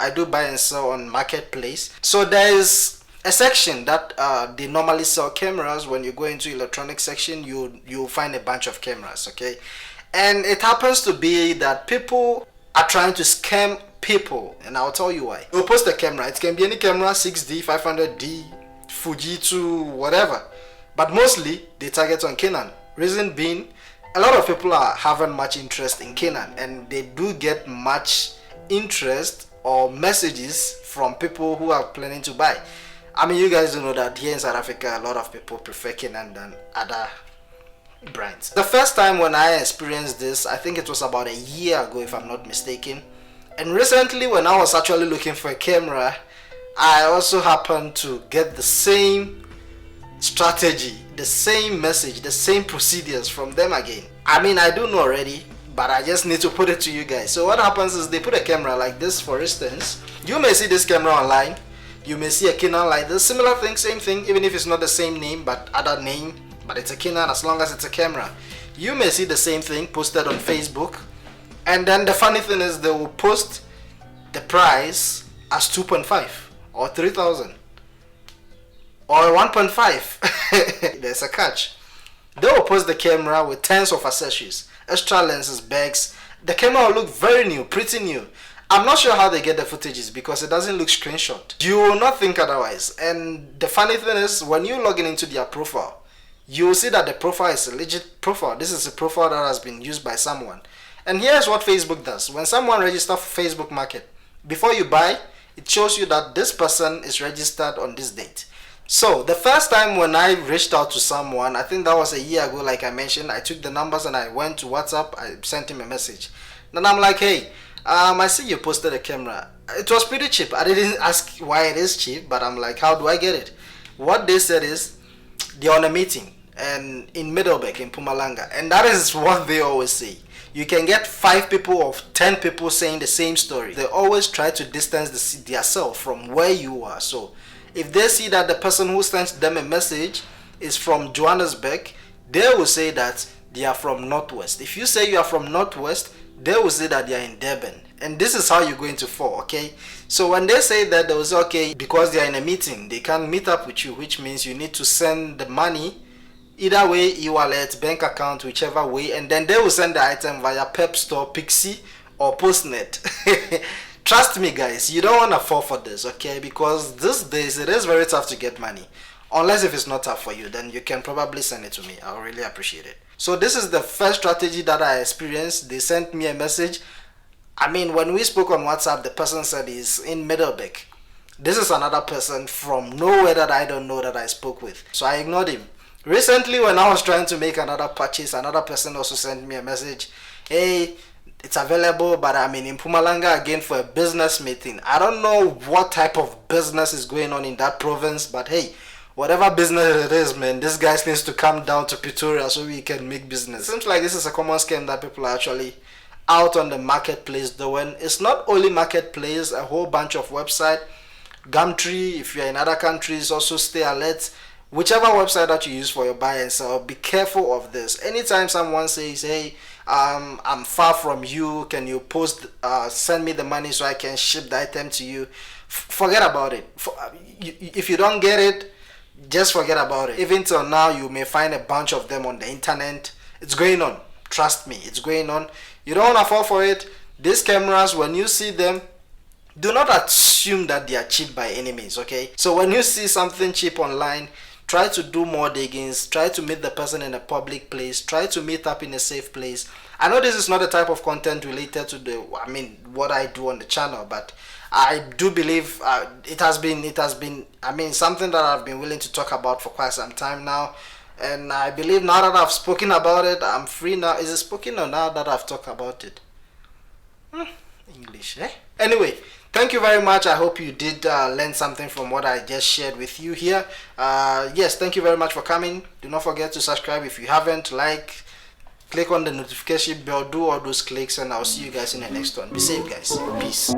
I do buy and sell on Marketplace. So there is a section that they normally sell cameras. When you go into electronic section, you'll find a bunch of cameras, okay? And it happens to be that people are trying to scam people, and I'll tell you why. You'll post a camera. It can be any camera, 6D, 500D, Fujitsu, whatever. But mostly they target on Canon. Reason being, a lot of people are having much interest in Canon, and they do get much interest or messages from people who are planning to buy. I mean, you guys do know that here in South Africa, a lot of people prefer Canon than other brands. The first time when I experienced this, I think it was about a year ago, if I'm not mistaken. And recently, when I was actually looking for a camera, I also happened to get the same strategy, the same message, the same procedures from them again. I mean, I do know already, but I just need to put it to you guys. So what happens is they put a camera like this, for instance. You may see this camera online. You may see a Canon like this, similar thing, same thing, even if it's not the same name but other name, but it's a Canon as long as it's a camera. You may see the same thing posted on Facebook, and then the funny thing is they will post the price as 2.5 or 3,000 or 1.5. There's a catch. They will post the camera with tons of accessories, extra lenses, bags. The camera will look very new, pretty new. I'm not sure how they get the footages because it doesn't look screenshot. You will not think otherwise. And the funny thing is, when you log in into their profile, you will see that the profile is a legit profile. This is a profile that has been used by someone. And here's what Facebook does. When someone registers for Facebook Market, before you buy, it shows you that this person is registered on this date. So the first time when I reached out to someone, I think that was a year ago, like I mentioned, I took the numbers and I went to WhatsApp, I sent him a message. Then I'm like, hey, I see you posted a camera. It was pretty cheap. I didn't ask why it is cheap, but I'm like, how do I get it? What they said is, they're on a meeting and in Middelburg, in Mpumalanga, and that is what they always say. You can get 5 people or 10 people saying the same story. They always try to distance themselves from where you are. So if they see that the person who sent them a message is from Johannesburg, they will say that they are from Northwest. If you say you are from Northwest, they will say that they are in Durban. And this is how you're going to fall, okay? So when they say that, they will say, okay, because they are in a meeting, they can't meet up with you, which means you need to send the money, either way, e-wallet, bank account, whichever way, and then they will send the item via Pep Store, Pixie, or Postnet. Trust me, guys, you don't want to fall for this, okay? Because these days, it is very tough to get money. Unless if it's not tough for you, then you can probably send it to me. I'll really appreciate it. So this is the first strategy that I experienced. They sent me a message. I mean, when we spoke on WhatsApp, the person said he's in Middelburg. This is another person from nowhere that I don't know that I spoke with. So I ignored him. Recently, when I was trying to make another purchase, another person also sent me a message. Hey, it's available, but I'm in Mpumalanga again for a business meeting. I don't know what type of business is going on in that province, but hey, whatever business it is, man, this guy needs to come down to Pretoria so we can make business. Seems like this is a common scam that people are actually out on the marketplace doing. It's not only marketplace, a whole bunch of website. Gumtree, if you're in other countries, also stay alert. Whichever website that you use for your buy and sell, be careful of this. Anytime someone says, hey, I'm far from you, can you send me the money so I can ship the item to you, forget about it. If you don't get it, just forget about it. Even till now, you may find a bunch of them on the internet. It's going on. Trust me, it's going on. You don't want to fall for it. These cameras, when you see them, do not assume that they are cheap by any means, okay? So when you see something cheap online, try to do more diggings, try to meet the person in a public place, try to meet up in a safe place. I know this is not the type of content related to what I do on the channel, but I do believe it has been something that I've been willing to talk about for quite some time now. And I believe now that I've spoken about it, I'm free now. Is it spoken or now that I've talked about it? English, eh? Anyway, thank you very much. I hope you did learn something from what I just shared with you here. Yes, thank you very much for coming. Do not forget to subscribe if you haven't. Like, click on the notification bell, do all those clicks, and I'll see you guys in the next one. Be safe, guys. Peace.